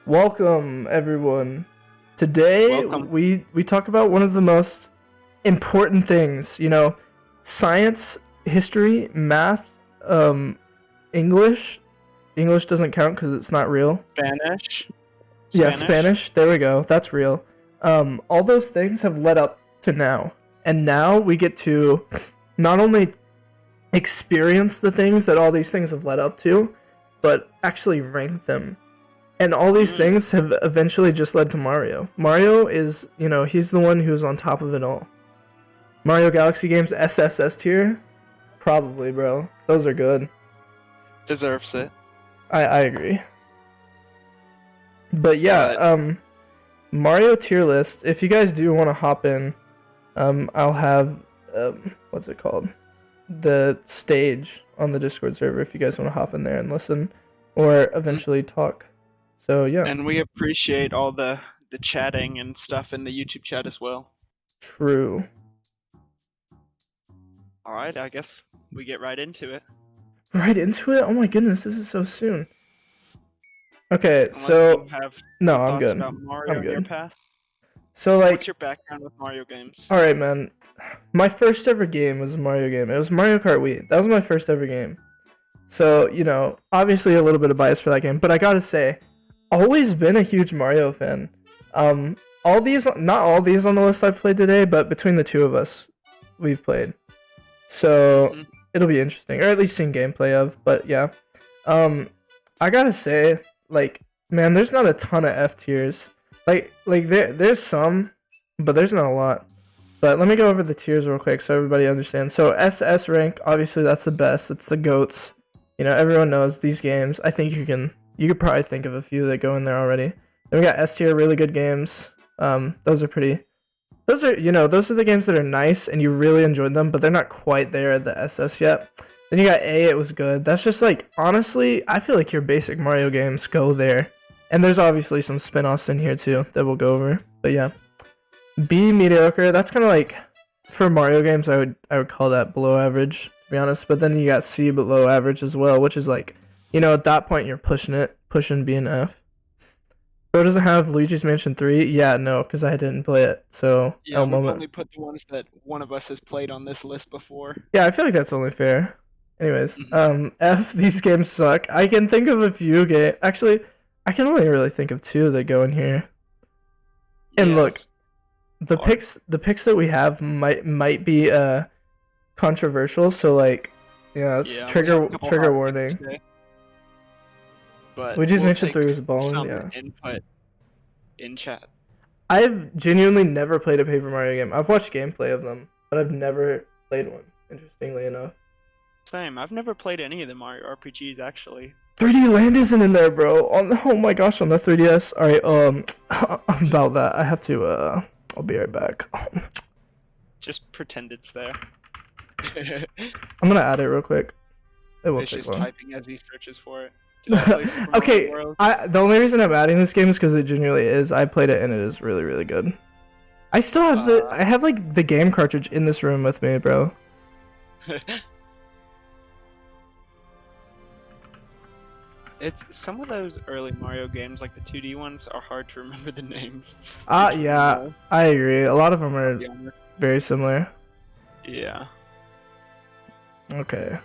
Welcome, everyone. Today, Welcome. we talk about one of the most important things, science, history, math, English. English doesn't count because it's not real. Spanish. Yeah, Spanish. There we go. That's real. All those things have led up to now. And now we get to not only experience the things that all these things have led up to, but actually rank them. And all these things have eventually just led to Mario. Mario is, he's the one who's on top of it all. Mario Galaxy games SSS tier? Probably, bro. Those are good. Deserves it. I agree. But yeah, Mario tier list. If you guys do want to hop in, I'll have, what's it called? The stage on the Discord server if you guys want to hop in there and listen or eventually talk. So yeah. And we appreciate all the chatting and stuff in the YouTube chat as well. True. Alright, I guess we get right into it. Right into it? Oh my goodness, this is so soon. Okay, Unless so you have no, I'm thoughts good. about Mario I'm in your good. past. So like, What's your background with Mario games? all right, man. My first ever game was a Mario game. It was Mario Kart Wii. That was my first ever game. So obviously a little bit of bias for that game, but I gotta say, always been a huge Mario fan. Not all these on the list I've played today, but between the two of us, we've played. So it'll be interesting, or at least seen gameplay of. But yeah, I gotta say, like, man, there's not a ton of F tiers. Like there's some, but there's not a lot. But let me go over the tiers real quick so everybody understands. So SS rank, obviously that's the best. It's the GOATs. Everyone knows these games. I think you could probably think of a few that go in there already. Then we got S tier, really good games. Those are the games that are nice and you really enjoyed them, but they're not quite there at the SS yet. Then you got A, it was good. That's just like, honestly, I feel like your basic Mario games go there. And there's obviously some spin-offs in here too that we'll go over. But yeah. B, mediocre. That's kind of like, for Mario games, I would call that below average, to be honest. But then you got C, below average as well, which is like, at that point you're pushing B and F. Bro doesn't have Luigi's Mansion 3? Yeah, no, because I didn't play it. So, Yeah, we've only put the ones that one of us has played on this list before. Yeah, I feel like that's only fair. Anyways, F, these games suck. I can think of a few games. Actually, I can only really think of two that go in here. And look, the picks that we have might be controversial, so like, it's trigger warning. But we just mentioned 3 was balling, yeah. Input in chat. I've genuinely never played a Paper Mario game. I've watched gameplay of them, but I've never played one, interestingly enough. Same. I've never played any of the Mario RPGs, actually. 3D Land isn't in there, bro. Oh my gosh, on the 3DS. Alright, about that, I have to, I'll be right back. Just pretend it's there. I'm gonna add it real quick. It won't take just long. typing as he searches for it. Okay, the only reason I'm adding this game is because it genuinely is. I played it and it is really, really good. I still have I have like the game cartridge in this room with me, bro. It's some of those early Mario games, like the 2D ones, are hard to remember the names. Yeah, I agree. A lot of them are very similar. Yeah. Okay.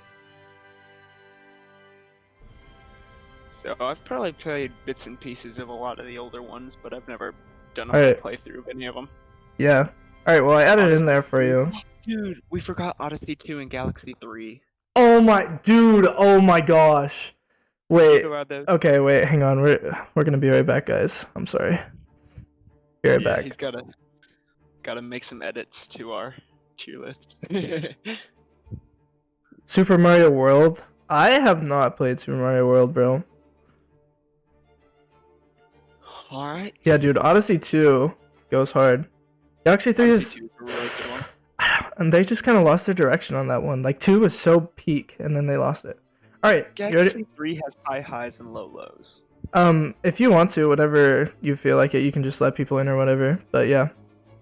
So I've probably played bits and pieces of a lot of the older ones, but I've never done a full playthrough of any of them. Yeah. Alright, well I added it in there for you. Dude, we forgot Odyssey 2 and Galaxy 3. Oh my gosh. Wait. Okay, wait, hang on. We're gonna be right back, guys. I'm sorry. Be right back. He's gotta make some edits to our tier list. Super Mario World? I have not played Super Mario World, bro. Alright. Yeah, dude, Odyssey 2 goes hard. Galaxy 3 is... And they just kind of lost their direction on that one. Like, 2 was so peak, and then they lost it. Alright. Galaxy 3 has high highs and low lows. If you want to, whatever you feel like it, you can just let people in or whatever. But yeah,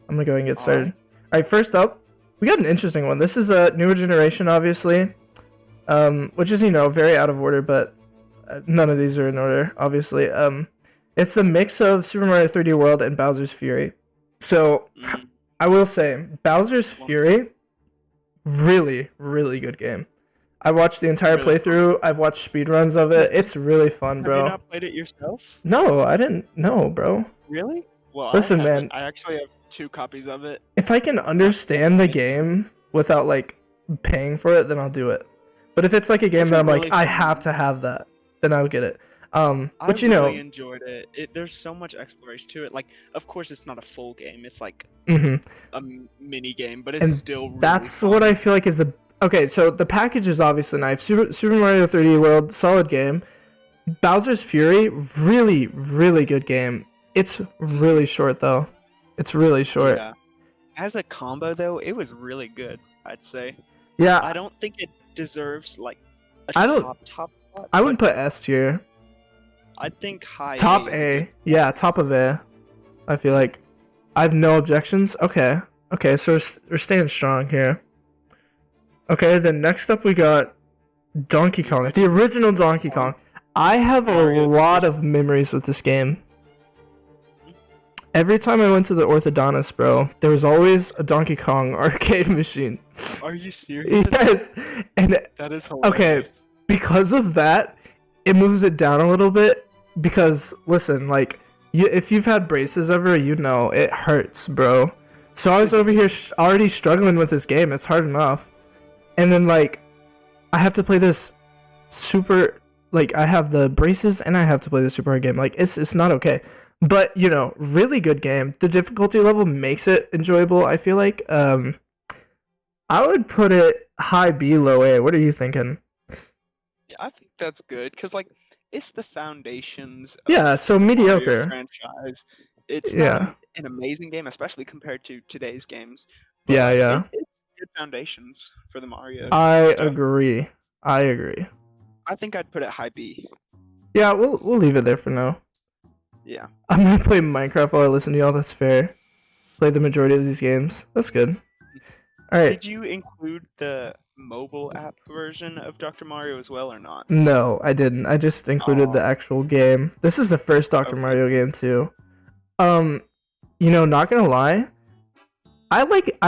I'm gonna go and get started. Alright, first up, we got an interesting one. This is a newer generation, obviously. Which is, very out of order, but none of these are in order, obviously. It's the mix of Super Mario 3D World and Bowser's Fury. So, I will say, Bowser's Fury, really, really good game. I watched the entire playthrough. I've watched speedruns of it. It's really fun, bro. Have you not played it yourself? No, I didn't. No, bro. Really? Well, listen, man. I actually have 2 copies of it. If I can understand the game without like paying for it, then I'll do it. But if it's like a game that I'm like, I have to have that, then I'll get it. But you know, I really enjoyed it. There's so much exploration to it. Like, of course, it's not a full game. It's like a mini game, but it's still. Really that's fun. what I feel like is the. Okay, so the package is obviously nice. Super Mario 3D World, solid game. Bowser's Fury, really, really good game. It's really short though. It's really short. Yeah. As a combo though, it was really good, I'd say. Yeah. I don't think it deserves like a top spot. I wouldn't put S tier. I'd think high. Top A. Yeah, top of A. I feel like I have no objections. Okay. Okay, so we're staying strong here. Okay, then next up we got Donkey Kong. The original Donkey Kong. I have a lot of memories with this game. Every time I went to the orthodontist, bro, there was always a Donkey Kong arcade machine. Are you serious? Yes. And that is hilarious. Okay, because of that, it moves it down a little bit. Because, listen, like, if you've had braces ever, you know, it hurts, bro. So I was over here already struggling with this game. It's hard enough. And then, like, I have to play this super, like, I have the braces and I have to play the super hard game. Like, it's not okay. But, you know, really good game. The difficulty level makes it enjoyable, I feel like. I would put it high B, low A. What are you thinking? Yeah, I think that's good. Because, like, it's the foundations of so mediocre franchise. It's not an amazing game, especially compared to today's games. But yeah. It's good foundations for the Mario. I agree. I think I'd put it high B. Yeah, we'll leave it there for now. Yeah. I'm gonna play Minecraft while I listen to y'all. That's fair. Play the majority of these games. That's good. All right. Did you include the mobile app version of Dr. Mario as well, or not? No, I didn't. I just included the actual game. This is the first Dr. Mario game too. You know, not gonna lie, I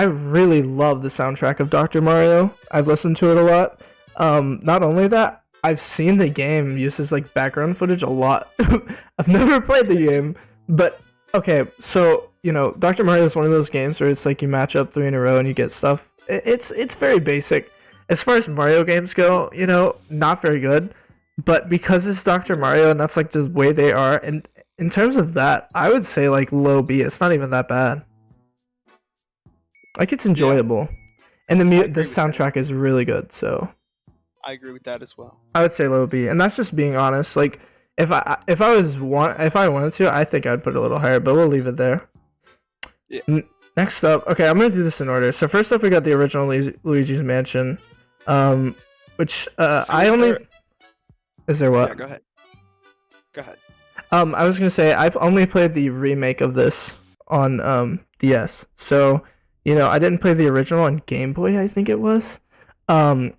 really love the soundtrack of Dr. Mario. I've listened to it a lot. Not only that, I've seen the game uses like background footage a lot. I've never played the game, but okay, so you know, Dr. Mario is one of those games where it's like you match up 3 in a row and you get stuff. It's very basic. As far as Mario games go, you know, not very good. But because it's Dr. Mario and that's like the way they are, and in terms of that, I would say like low B. It's not even that bad. Like it's enjoyable, and the soundtrack is really good. So I agree with that as well. I would say low B, and that's just being honest. Like if I wanted to, I think I'd put it a little higher, but we'll leave it there. Yeah. Next up, okay, I'm gonna do this in order. So first up, we got the original Luigi's Mansion, which Is there what? Yeah, go ahead. Go ahead. I was gonna say I've only played the remake of this on DS. So you know, I didn't play the original on Game Boy. I think it was. I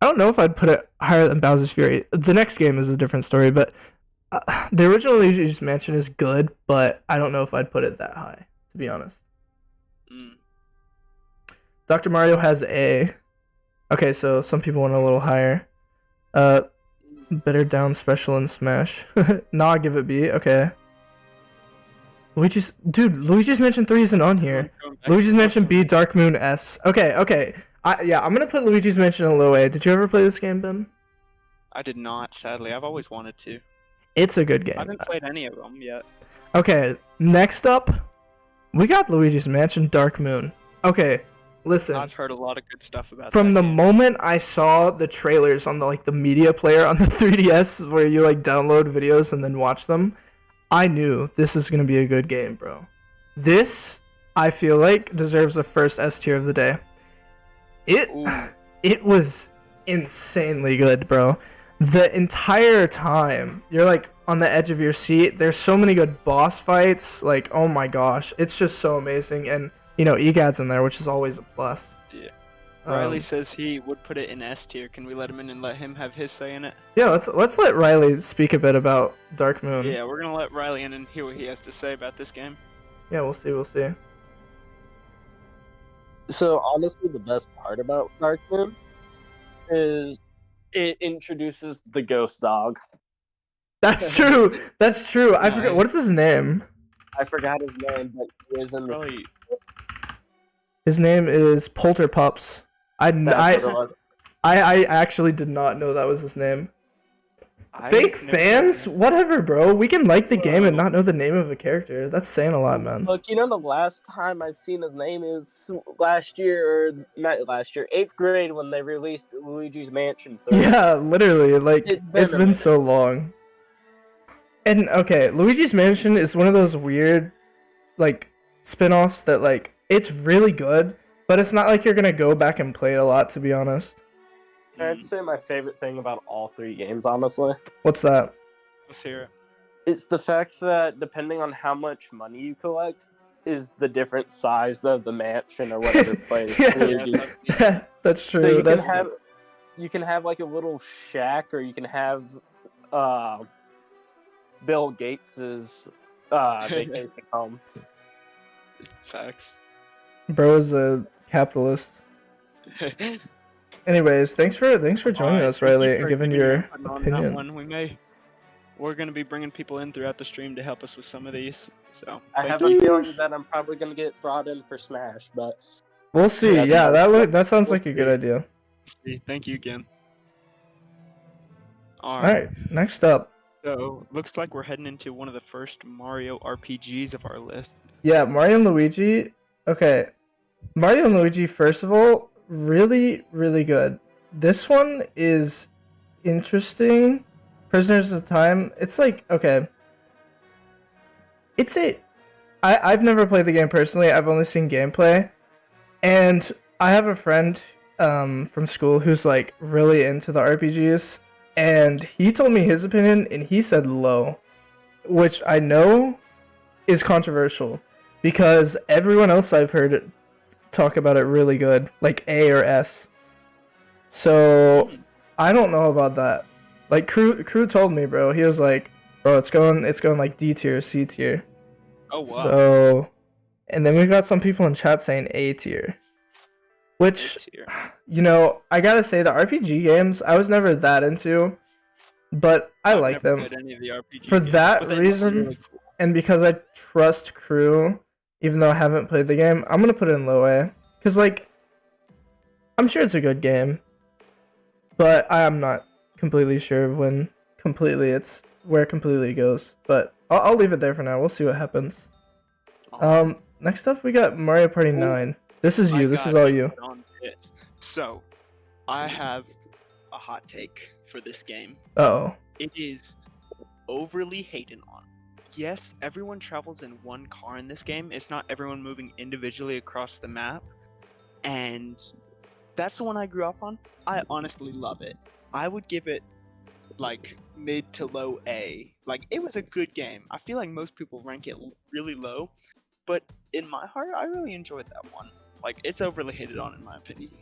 don't know if I'd put it higher than Bowser's Fury. The next game is a different story, but the original Luigi's Mansion is good, but I don't know if I'd put it that high, to be honest. Dr. Mario has A. Okay, so some people want a little higher. Better down special in Smash. Nah, give it B. Okay. Luigi's Mansion 3 isn't on here. Luigi's Mansion B, Dark Moon S. Okay. I'm gonna put Luigi's Mansion in low A. Did you ever play this game, Ben? I did not, sadly. I've always wanted to. It's a good game. I haven't played any of them yet. Okay, next up, we got Luigi's Mansion Dark Moon. Okay, listen. I've heard a lot of good stuff about From that the game. moment I saw the trailers on the media player on the 3DS, where you download videos and then watch them, I knew this is gonna be a good game, bro. This, I feel like, deserves the first S tier of the day. It was insanely good, bro. The entire time, you're on the edge of your seat. There's so many good boss fights. Oh my gosh, it's just so amazing. And EGAD's in there, which is always a plus. Yeah. Riley says he would put it in S tier. Can we let him in and let him have his say in it? Yeah, let's let Riley speak a bit about Dark Moon. Yeah, we're gonna let Riley in and hear what he has to say about this game. Yeah, we'll see. So honestly, the best part about Dark Moon is it introduces the ghost dog. That's true. That's true. I forgot. What is his name? I forgot his name, but he is in the. Probably... His name is Polterpups. I actually did not know that was his name. Fake fans? Whatever, bro. We can like the game and not know the name of a character. That's saying a lot, man. Look, you know, the last time I've seen his name is last year, or not last year, 8th grade when they released Luigi's Mansion 3. Yeah, literally. Like, it's been so long. And, okay, Luigi's Mansion is one of those weird, like, spin-offs that, like, it's really good, but it's not like you're gonna go back and play it a lot, to be honest. I'd say my favorite thing about all 3 games, honestly. What's that? Let's hear it. It's the fact that depending on how much money you collect is the different size of the mansion or whatever place. Yeah, that's true. So you can have like a little shack, or you can have Bill Gates's vacation home. Facts. Bro's a capitalist. Anyways, thanks for joining us, Riley, and giving your opinion. We're gonna be bringing people in throughout the stream to help us with some of these. So I have a feeling that I'm probably gonna get brought in for Smash, but we'll see. Yeah, that sounds like a good idea. Thank you again. All right, next up. So looks like we're heading into one of the first Mario RPGs of our list. Yeah, Mario and Luigi. Okay, Mario and Luigi. First of all, really, really good. This one is interesting. Prisoners of Time. It's like, okay. I've never played the game personally. I've only seen gameplay. And I have a friend from school who's like really into the RPGs. And he told me his opinion and he said low. Which I know is controversial. Because everyone else I've heard talk about it really good. Like A or S. So I don't know about that. Like Crew told me, bro. He was like, bro, it's going like D tier, C tier. Oh wow. So, and then we've got some people in chat saying A tier. Which, you know, I gotta say the RPG games I was never that into, but I like them. For that reason, really cool. And because I trust Crew, even though I haven't played the game, I'm gonna put it in low A. Cause like, I'm sure it's a good game, but I am not completely sure of where completely goes, but I'll leave it there for now. We'll see what happens. Next up we got Mario Party 9. This is you. This is all you. So, I have a hot take for this game. Uh-oh. It is overly hated on. Yes, everyone travels in one car in this game. It's not everyone moving individually across the map, and that's the one I grew up on. I honestly love it. I would give it like mid to low A. Like, it was a good game. I feel like most people rank it really low, but in my heart, I really enjoyed that one. Like, it's overly hated on in my opinion.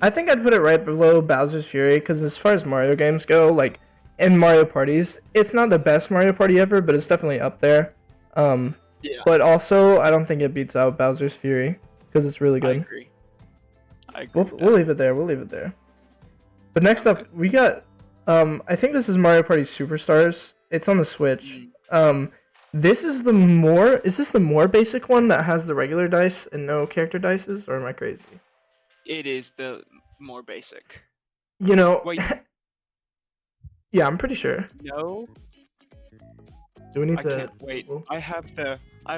I think I'd put it right below Bowser's Fury, because as far as Mario games go, like, in Mario parties, it's not the best Mario Party ever, but it's definitely up there. Yeah. But also, I don't think it beats out Bowser's Fury, because it's really good. I agree. We'll leave it there. We'll leave it there. But next up, we got, I think this is Mario Party Superstars. It's on the Switch. Is this the more basic one that has the regular dice and no character dices, or am I crazy? It is the more basic. You know, wait. Yeah, I'm pretty sure. No. Do we need to? Can't wait. I have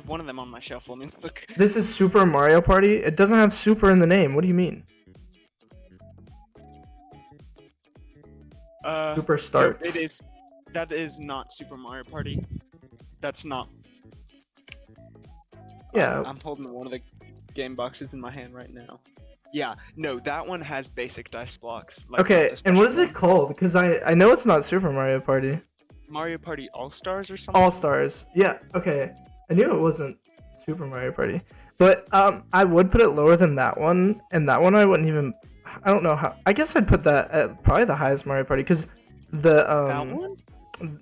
one of them on my shelf. Let me look. This is Super Mario Party. It doesn't have super in the name. What do you mean? Super Starts. That is not Super Mario Party. That's not. Yeah. I'm holding one of the game boxes in my hand right now. Yeah, no, that one has basic dice blocks. Like, okay, and what is it called? Because I know it's not Super Mario Party. Mario Party All-Stars or something? All-Stars. Yeah, okay. I knew it wasn't Super Mario Party. But I would put it lower than that one, and that one I wouldn't even I don't know how. I guess I'd put that at probably the highest Mario Party because the That one?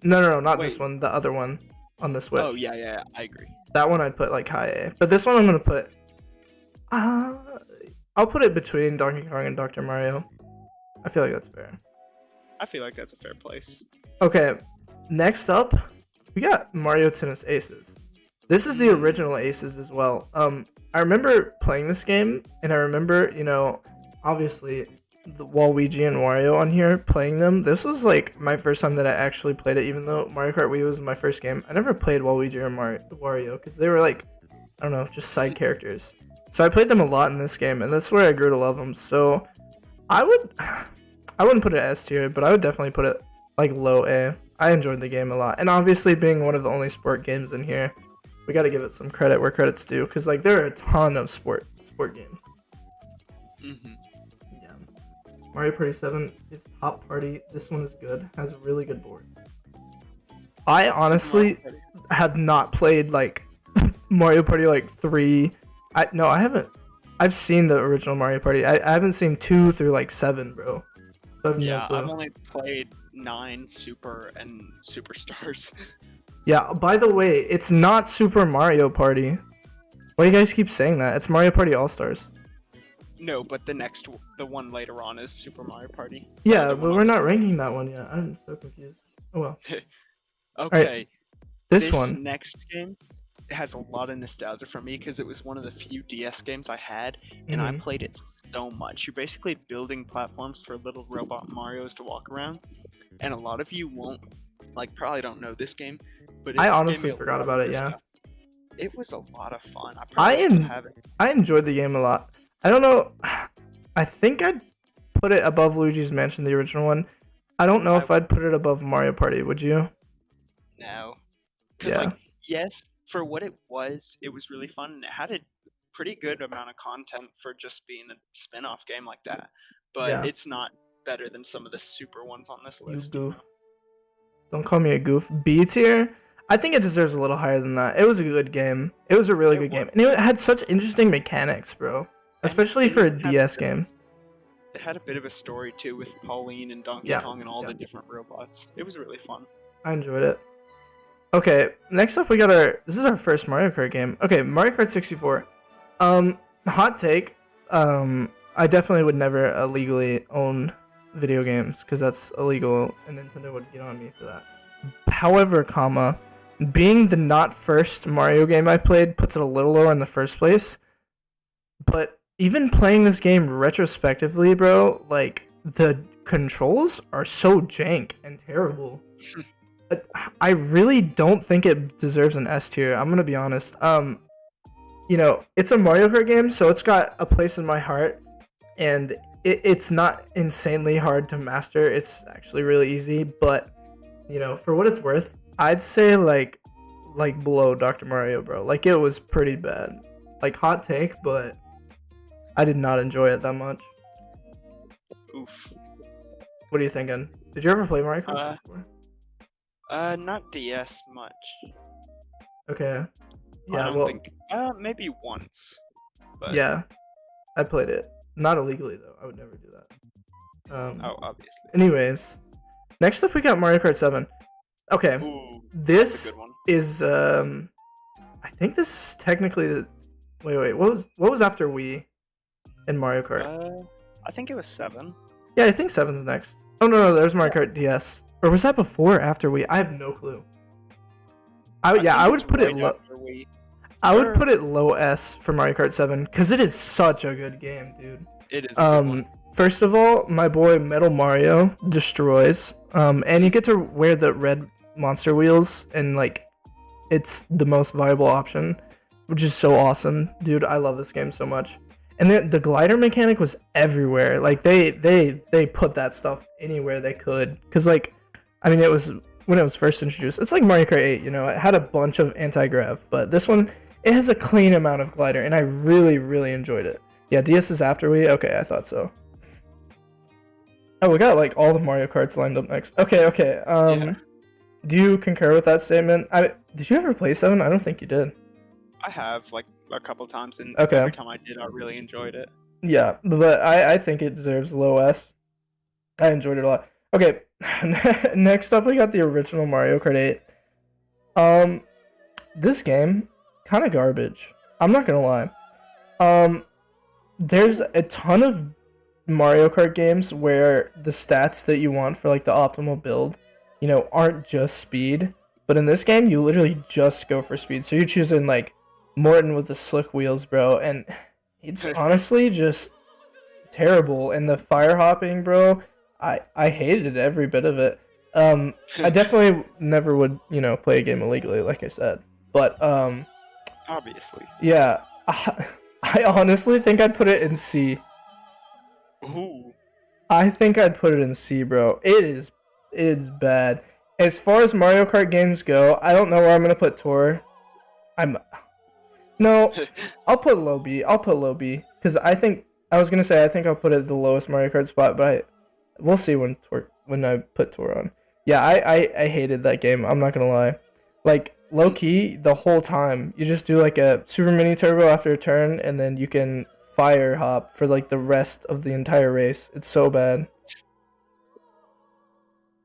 no, not this Wait. one, the other one on the Switch. Oh yeah, I agree. That one I'd put like high A, but this one I'm gonna put. Uh, I'll put it between Donkey Kong and Dr. Mario. I feel like that's fair. I feel like that's a fair place. Okay, next up, we got Mario Tennis Aces. This is the original Aces as well. I remember playing this game, and I remember, obviously, the Waluigi and Wario on here playing them. This was like my first time that I actually played it, even though Mario Kart Wii was my first game. I never played Waluigi or Wario because they were like, I don't know, just side characters. So I played them a lot in this game, and that's where I grew to love them. So I wouldn't put it S tier, but I would definitely put it like low A. I enjoyed the game a lot, and obviously being one of the only sport games in here, we got to give it some credit where credit's due, because like there are a ton of sport games. Mm-hmm. Yeah, Mario Party 7 is top party. This one is good. Has a really good board. I honestly have not played like Mario Party like 3. I haven't. I've seen the original Mario Party. I haven't seen 2 through like 7, bro. So I have no clue. I've only played 9 Super and Superstars. Yeah, by the way, it's not Super Mario Party. Why do you guys keep saying that? It's Mario Party All-Stars. No, but the one later on is Super Mario Party. Yeah, but we're not ranking that one yet. I'm so confused. Oh well. Okay. Right, this one. next game has a lot of nostalgia for me because it was one of the few DS games I had, and I played it so much. You're basically building platforms for little robot Marios to walk around, and a lot of you won't, probably don't know this game, but I honestly forgot about it. Yeah, it was a lot of fun. I enjoyed the game a lot. I don't know. I think I'd put it above Luigi's Mansion, the original one. I don't know if I'd put it above Mario Party. Would you? No. Yeah. Yes, for what it was really fun, and it had a pretty good amount of content for just being a spin-off game like that. But it's not better than some of the super ones on this list. You goof. Don't call me a goof. B tier? I think it deserves a little higher than that. It was a good game. It was a really good game. And it had such interesting mechanics, bro. Especially for a DS game. It had a bit of a story, too, with Pauline and Donkey Kong and all the different robots. It was really fun. I enjoyed it. Okay, next up we got this is our first Mario Kart game. Okay, Mario Kart 64. Hot take. I definitely would never illegally own video games because that's illegal and Nintendo would get on me for that. However, being the not first Mario game I played puts it a little lower in the first place. But even playing this game retrospectively, bro, like the controls are so jank and terrible. I really don't think it deserves an S tier. I'm gonna be honest. It's a Mario Kart game, so it's got a place in my heart, and it's not insanely hard to master. It's actually really easy, but for what it's worth, I'd say like below Dr. Mario, bro. Like it was pretty bad. Like hot take, but I did not enjoy it that much. Oof. What are you thinking? Did you ever play Mario Kart before? Not DS much. Okay. Yeah, maybe once. But... Yeah, I played it. Not illegally though. I would never do that. Obviously. Anyways, next up we got Mario Kart 7. Okay. Ooh, this that's a good one. is I think this is technically the. Wait. What was after Wii and Mario Kart? I think it was 7. Yeah, I think 7's next. Oh no, there's Mario Kart DS. Or was that before or after Wii? I have no clue. I would put it low. I would put it low S for Mario Kart 7 because it is such a good game, dude. It is. A good one. First of all, my boy Metal Mario destroys. And you get to wear the red monster wheels, and like, it's the most viable option, which is so awesome, dude. I love this game so much. And the glider mechanic was everywhere. Like they put that stuff anywhere they could. Cause like, I mean, it was when it was first introduced. It's like Mario Kart 8, it had a bunch of anti-grav, but this one, it has a clean amount of glider, and I really, really enjoyed it. Yeah, DS is after Wii. Okay, I thought so. Oh, we got like all the Mario Karts lined up next. Okay. Do you concur with that statement? Did you ever play 7? I don't think you did. I have like a couple times, and okay. every time I did, I really enjoyed it. Yeah, but I think it deserves low S. I enjoyed it a lot. Okay, next up we got the original Mario Kart 8. This game kind of garbage. I'm not gonna lie. There's a ton of Mario Kart games where the stats that you want for like the optimal build, aren't just speed. But in this game, you literally just go for speed. So you're choosing like Morton with the slick wheels, bro, and it's honestly just terrible. And the fire hopping, bro, I hated every bit of it. I definitely never would, play a game illegally, like I said. But Obviously. yeah, I honestly think I'd put it in C. Ooh. I think I'd put it in C, bro. It is bad. As far as Mario Kart games go, I don't know where I'm gonna put Tour. I'm no, I'll put low B. I'll put low B because I was gonna say I think I'll put it at the lowest Mario Kart spot, but we'll see when I put Tour on. Yeah, I hated that game. I'm not gonna lie. Like low key, the whole time you just do like a super mini turbo after a turn, and then you can fire hop for like the rest of the entire race. It's so bad.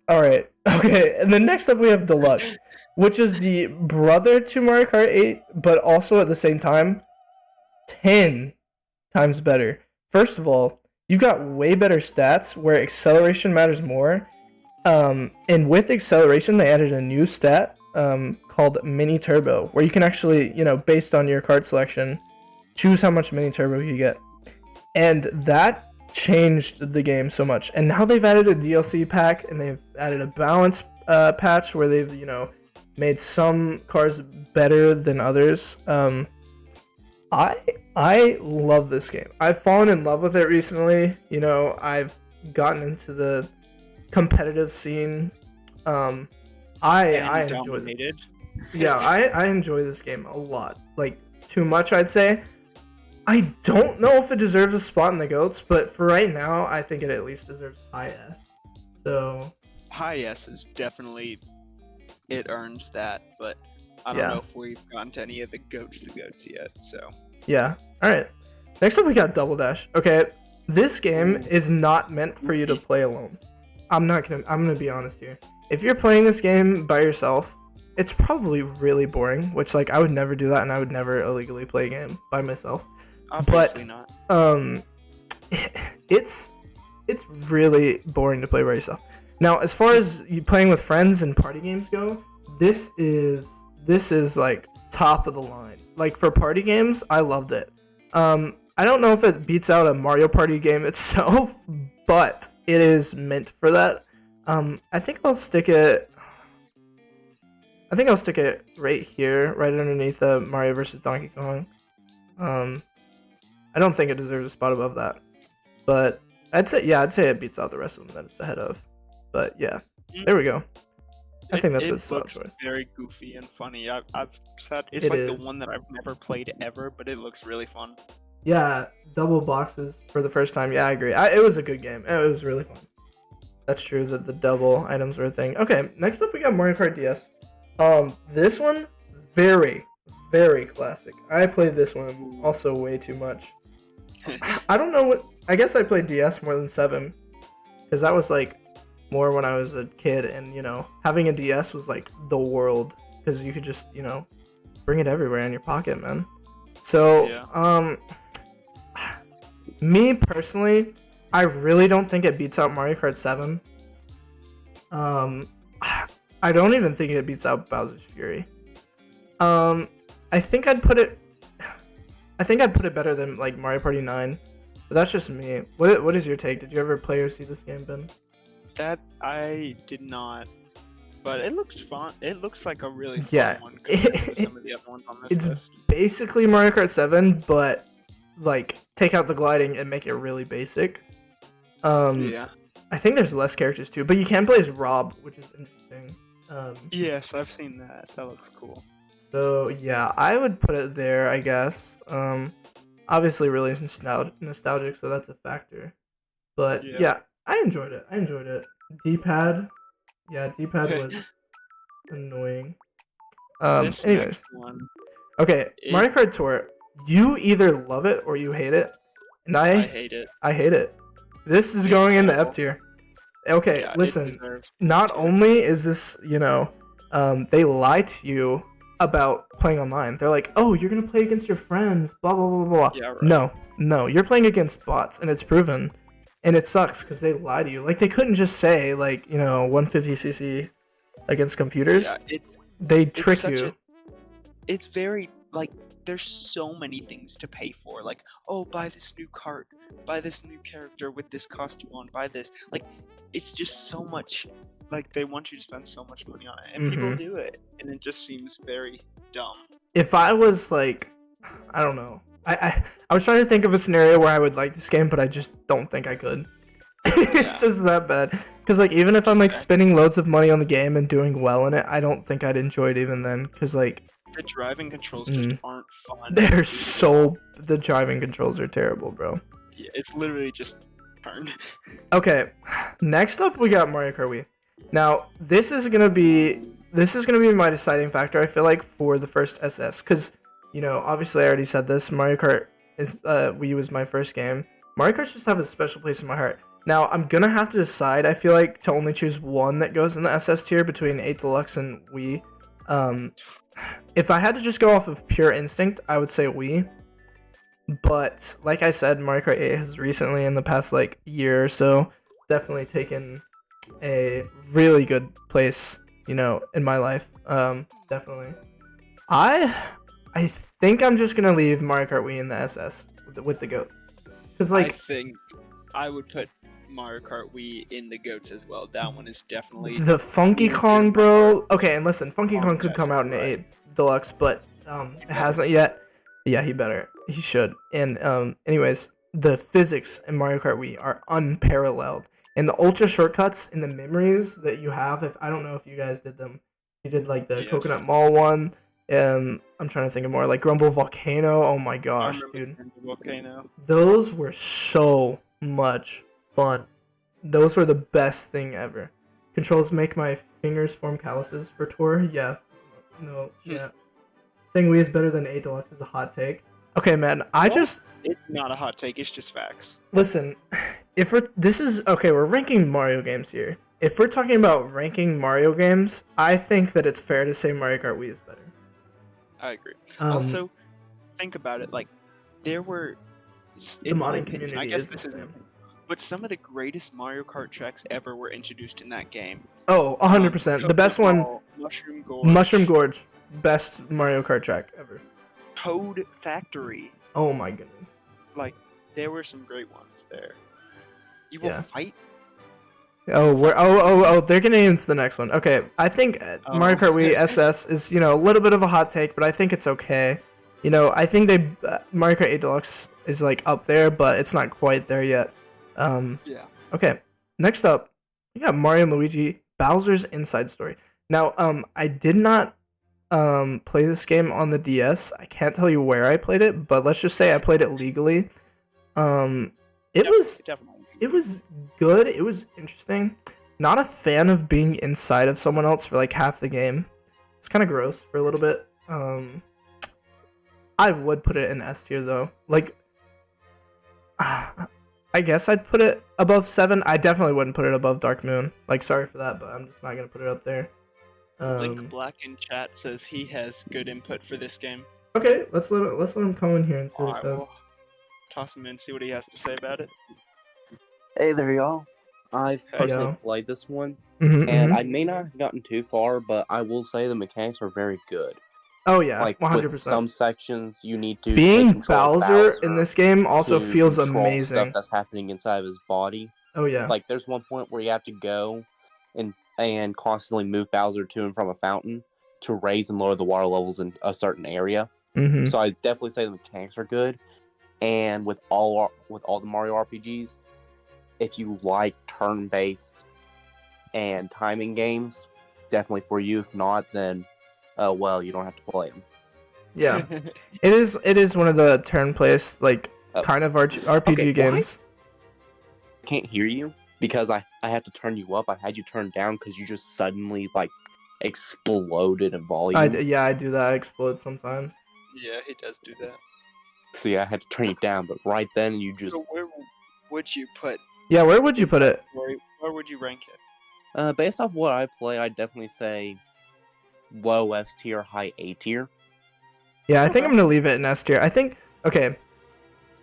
All right. Okay. And then next up we have Deluxe, which is the brother to Mario Kart 8, but also at the same time 10 times better. First of all, you've got way better stats where acceleration matters more. And with acceleration, they added a new stat called Mini Turbo, where you can actually, based on your card selection, choose how much Mini Turbo you get. And that changed the game so much. And now they've added a DLC pack, and they've added a balance patch where they've, made some cars better than others. I love this game. I've fallen in love with it recently. I've gotten into the competitive scene. I enjoy it. Yeah, I enjoy this game a lot. Like too much, I'd say. I don't know if it deserves a spot in the GOATs, but for right now, I think it at least deserves high S. So High S is definitely, it earns that, but I don't know if we've gotten to any of the goats yet. So yeah. All right. Next up, we got Double Dash. Okay, this game is not meant for you to play alone. I'm gonna be honest here. If you're playing this game by yourself, it's probably really boring. Which like I would never do that, and I would never illegally play a game by myself. obviously But not. it's really boring to play by yourself. Now, as far as you playing with friends and party games go, this is like top of the line. Like for party games, I loved it. I don't know if it beats out a Mario Party game itself, but it is meant for that. I think I'll stick it right here, right underneath the Mario vs. Donkey Kong. I don't think it deserves a spot above that, but I'd say it beats out the rest of them that it's ahead of. But yeah, there we go. I think that's a solid choice. Very goofy and funny. I've said it's It like is. the one that I've never played ever, but it looks really fun. Yeah, double boxes for the first time. Yeah, I agree. It was a good game. It was really fun. That's true that the double items were a thing. Okay, next up we got Mario Kart DS. This one, very, very classic. I played this one also way too much. I don't know what. I guess I played DS more than 7, because that was like more when I was a kid, and having a DS was like the world, because you could just bring it everywhere in your pocket, man. So me personally, I really don't think it beats out Mario Kart 7. I don't even think it beats out Bowser's Fury. I think I'd put it better than like Mario Party 9, but that's just me. What is your take? Did you ever play or see this game, Ben? That I did not, but it looks fun. It looks like a really fun Yeah, one compared to some of the other ones on this it's list. basically Mario Kart 7, but like take out the gliding and make it really basic. Yeah. I think there's less characters too, but you can play as Rob, which is interesting. Yes, I've seen that. That looks cool. So yeah, I would put it there, I guess. Obviously really nostalgic, so that's a factor. But yeah, I enjoyed it. D-pad was annoying. This Anyways, next one, okay, Mario Kart Tour. You either love it or you hate it. and I I hate it. hate it. This is It's going in the terrible. F tier. Okay, Yeah, it listen. deserves Not tier. only is this, they lie to you about playing online. They're like, oh, you're gonna play against your friends, blah blah blah blah. Yeah, right. No, you're playing against bots, and it's proven, and it sucks because they lie to you. Like they couldn't just say 150cc against computers. Yeah, They it's trick such you. a it's very like there's so many things to pay for. Like, oh, buy this new cart, buy this new character with this costume on, buy this. Like, it's just so much. Like, they want you to spend so much money on it, and people Mhm. do it, and it just seems very dumb. If I was like, I don't know. I was trying to think of a scenario where I would like this game, but I just don't think I could. It's Yeah. just that bad. Because like even if I'm like Just spending loads of money on the game and doing well in it, I don't think I'd enjoy it even then. Because like the driving controls just Mm. aren't fun. they're It's so the driving controls are terrible, bro. yeah, it's literally just turn. Okay, next up we got Mario Kart Wii. Now this is gonna be my deciding factor. I feel like for the first SS, because obviously I already said this. Mario Kart is Wii was my first game. Mario Kart just have a special place in my heart. Now I'm gonna have to decide. I feel like to only choose one that goes in the SS tier between 8 Deluxe and Wii. If I had to just go off of pure instinct, I would say Wii. But like I said, Mario Kart 8 has recently, in the past like year or so, definitely taken a really good place, in my life. Definitely. I think I'm just gonna leave Mario Kart Wii in the SS with the goats, cause I like think I would put Mario Kart Wii in the goats as well. That one is definitely the Funky Kong, bro. Okay, and listen, Funky Kong could yes, come out in right. 8 Deluxe, but it hasn't yet. Yeah, he better. He should. And anyways, the physics in Mario Kart Wii are unparalleled. And the ultra shortcuts and the memories that you have, if I don't know if you guys did them. You did like the Yes. Coconut Mall one. I'm trying to think of more, like Grumble Volcano. Oh my gosh, I remember dude. the volcano. Those were so much fun. Those were the best thing ever. Controls make my fingers form calluses for tour. Yeah. No. Yeah. Saying Wii is better than 8 Deluxe is a hot take. Okay, man. It's not a hot take. It's just facts. Listen. We're ranking Mario games here. If we're talking about ranking Mario games, I think that it's fair to say Mario Kart Wii is better. I agree. Also, think about it. Like, there were the in my modding opinion, community I guess is this the is, same. but some of the greatest Mario Kart tracks ever were introduced in that game. Oh, 100%. The best one, Coconut Ball, Mushroom Gorge, best Mario Kart track ever. Toad Factory. Oh my goodness. Like, there were some great ones there. You will Yeah. fight. They're getting into the next one. Okay, I think Mario Kart Wii SS is a little bit of a hot take, but I think it's okay. I think Mario Kart 8 Deluxe is like up there, but it's not quite there yet. Yeah. Okay, next up, we got Mario and Luigi Bowser's Inside Story. Now, I did not play this game on the DS. I can't tell you where I played it, but let's just say I played it legally. It was good. It was interesting. Not a fan of being inside of someone else for like half the game. It's kind of gross for a little bit. I would put it in S tier though. Like, I guess I'd put it above 7. I definitely wouldn't put it above Dark Moon. Like, sorry for that, but I'm just not gonna put it up there. Link Black in chat says he has good input for this game. Okay, let's let him come in here and see what he Alright, says. we'll toss him in, see what he has to say about it. Hey there, y'all. I've Hey, personally yo. played this one, Mhm, and mhm. I may not have gotten too far, but I will say the mechanics are very good. Oh yeah, Like 100%. with some sections, you need to Being take control of Bowser in this game also to feels control amazing. Stuff that's happening inside of his body. Oh yeah. Like there's one point where you have to go and constantly move Bowser to and from a fountain to raise and lower the water levels in a certain area. Mhm. So I definitely say the mechanics are good. And with all the Mario RPGs, if you like turn-based and timing games, definitely for you. If not, then well, you don't have to play them. Yeah. It is one of the turn-based like kind of RPG Okay, games. I can't hear you because I had to turn you up. I had you turned down because you just suddenly like exploded in volume. I do that. I explode sometimes. Yeah, he does do that. See, I had to turn it down, but right then you just So where would you put? Yeah, where would you put it? Where would you rank it? based off what I play, I'd definitely say low S tier, high A tier. Yeah, I think Okay. I'm gonna leave it in S tier. I think okay.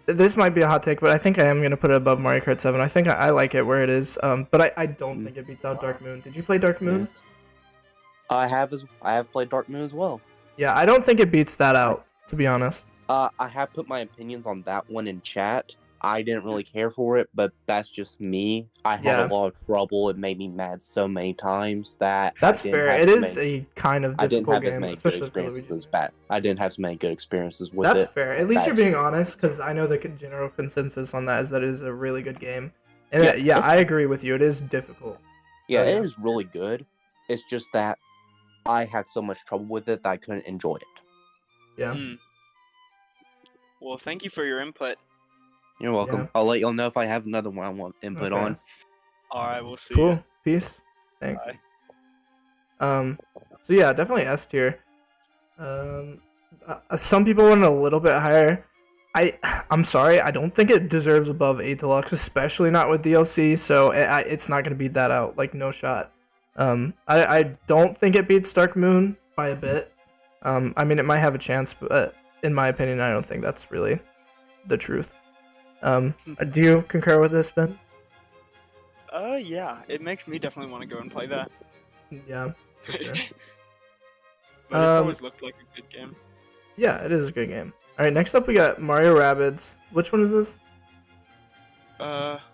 This might be a hot take, but I think I am gonna put it above Mario Kart 7. I think I like it where it is. But I don't think it beats out Dark Moon. Did you play Dark Moon? I have played Dark Moon as well. Yeah, I don't think it beats that out, to be honest. I have put my opinions on that one in chat. I didn't really care for it, but that's just me. I had Yeah. a lot of trouble. It made me mad so many times that That's I didn't fair. have It as is many- a kind of I didn't difficult have as game, many good especially for experiences Luigi. as bad. I didn't have as many good experiences with it. That's fair. At as least bad you're being experiences. honest, because I know the general consensus on that is that it is a really good game. And Yeah, yeah, it's- I agree with you. It is difficult. Yeah, Oh, yeah. it is really good. It's just that I had so much trouble with it that I couldn't enjoy it. Yeah. Hmm. Well, thank you for your input. You're welcome. Yeah. I'll let y'all know if I have another one I want input Okay. on. All right, we'll see. Cool. ya. Peace. Thanks. Bye. So yeah, definitely S tier. Some people want it a little bit higher. I'm sorry, I don't think it deserves above 8 Deluxe, especially not with DLC. So it's not gonna beat that out, like no shot. I don't think it beats Dark Moon by a bit. I mean it might have a chance, but in my opinion, I don't think that's really the truth. Do you concur with this, Ben? Yeah, it makes me definitely want to go and play that. Yeah. sure. But it's always looked like a good game. Yeah, it is a good game. All right, next up we got Mario Rabbids. Which one is this?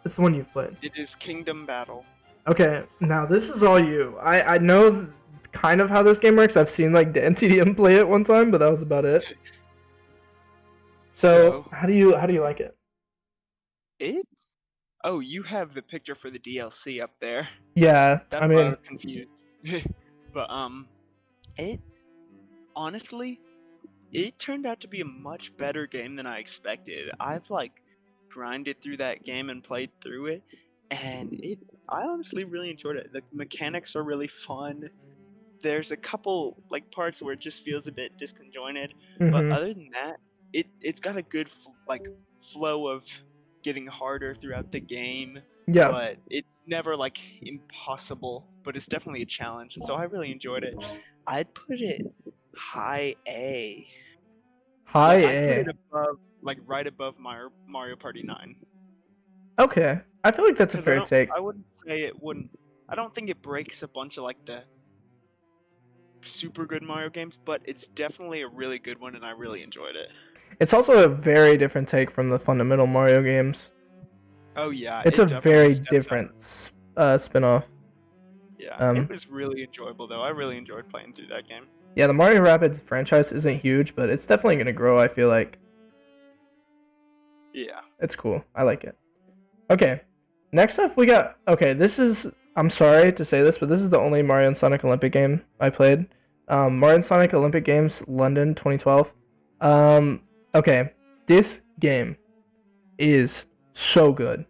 It's the one you've played. It is Kingdom Battle. Okay, now this is all you. I know kind of how this game works. I've seen like Dan TDM play it one time, but that was about it. So how do you like it? It? Oh, you have the picture for the DLC up there. Yeah, That's I why I mean, was confused. But it honestly, it turned out to be a much better game than I expected. I've like grinded through that game and played through it, and I honestly really enjoyed it. The mechanics are really fun. There's a couple like parts where it just feels a bit disconjointed, but mhm. other than that, it's got a good flow of getting harder throughout the game. Yeah, But it's never like impossible, but it's definitely a challenge, and so I really enjoyed it. I'd put it high A. high I'd put A. it above, like right above Mario Party 9. Okay, I feel like that's a 'Cause fair take. I wouldn't say it wouldn't. I don't think it breaks a bunch of like the super good Mario games, but it's definitely a really good one, and I really enjoyed it. It's also a very different take from the fundamental Mario games. Oh yeah, It's it a definitely very steps up. different spin-off. Yeah, it was really enjoyable though. I really enjoyed playing through that game. Yeah, the Mario Rabbids franchise isn't huge, but it's definitely gonna grow. I feel like Yeah. it's cool. I like it. Okay, next up we got. Okay, this is. I'm sorry to say this, but this is the only Mario and Sonic Olympic game I played. Mario and Sonic Olympic Games, London, 2012. Okay, this game is so good.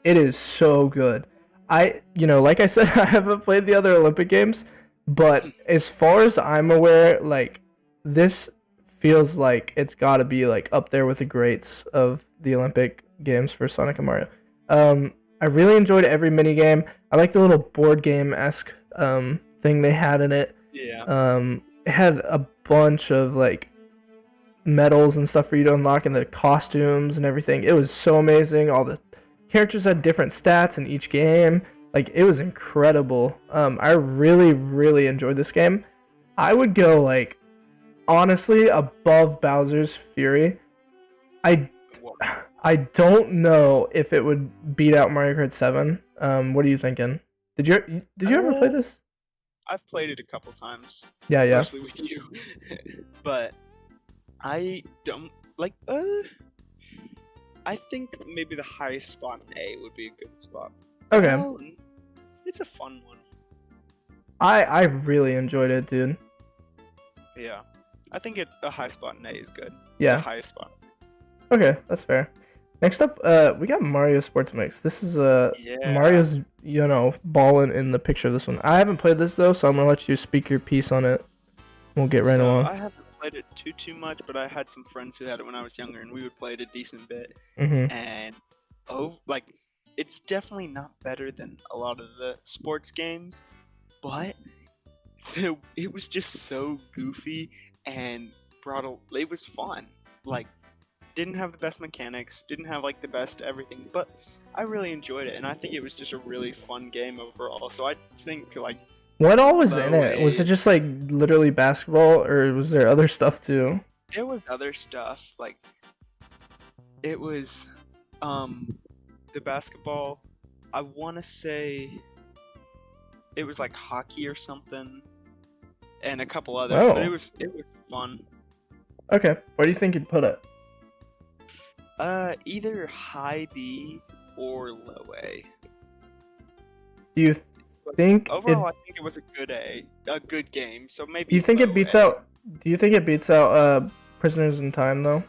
It is so good. Like I said, I haven't played the other Olympic games, but as far as I'm aware, like this feels like it's got to be like up there with the greats of the Olympic games for Sonic and Mario. I really enjoyed every mini game. I like the little board game-esque thing they had in it. Yeah. It had a bunch of like medals and stuff for you to unlock, and the costumes and everything. It was so amazing. All the characters had different stats in each game. Like it was incredible. I really, really enjoyed this game. I would go like honestly above Bowser's Fury. I don't know if it would beat out Mario Kart 7. What are you thinking? Did you ever play this? I've played it a couple times. Yeah. Mostly with you. But I don't like I think maybe the highest spot in A would be a good spot. Okay. Well, it's a fun one. I really enjoyed it, dude. Yeah. I think a high spot in A is good. The Yeah. highest spot. Okay, that's fair. Next up, we got Mario Sports Mix. This is Yeah. Mario's, balling in the picture of this one. I haven't played this though, so I'm gonna let you speak your piece on it. We'll get right So, along. I haven't played it too much, but I had some friends who had it when I was younger, and we would play it a decent bit. Mm-hmm. And like, it's definitely not better than a lot of the sports games, but it was just so goofy and it was fun. Like, didn't have the best mechanics, didn't have like the best everything, but I really enjoyed it, and I think it was just a really fun game overall. So I think like. What all was in low it? Was it A- just like literally basketball, or was there other stuff too? There was other stuff, like it was the basketball. I want to say it was like hockey or something, and a couple others. Oh. But it was fun. Okay, where do you think you'd put it? Either high B or low A. Do you think Overall, it? I think it was a good game. So maybe. Do you think it low beats A. out? Do you think it beats out Prisoners in Time though?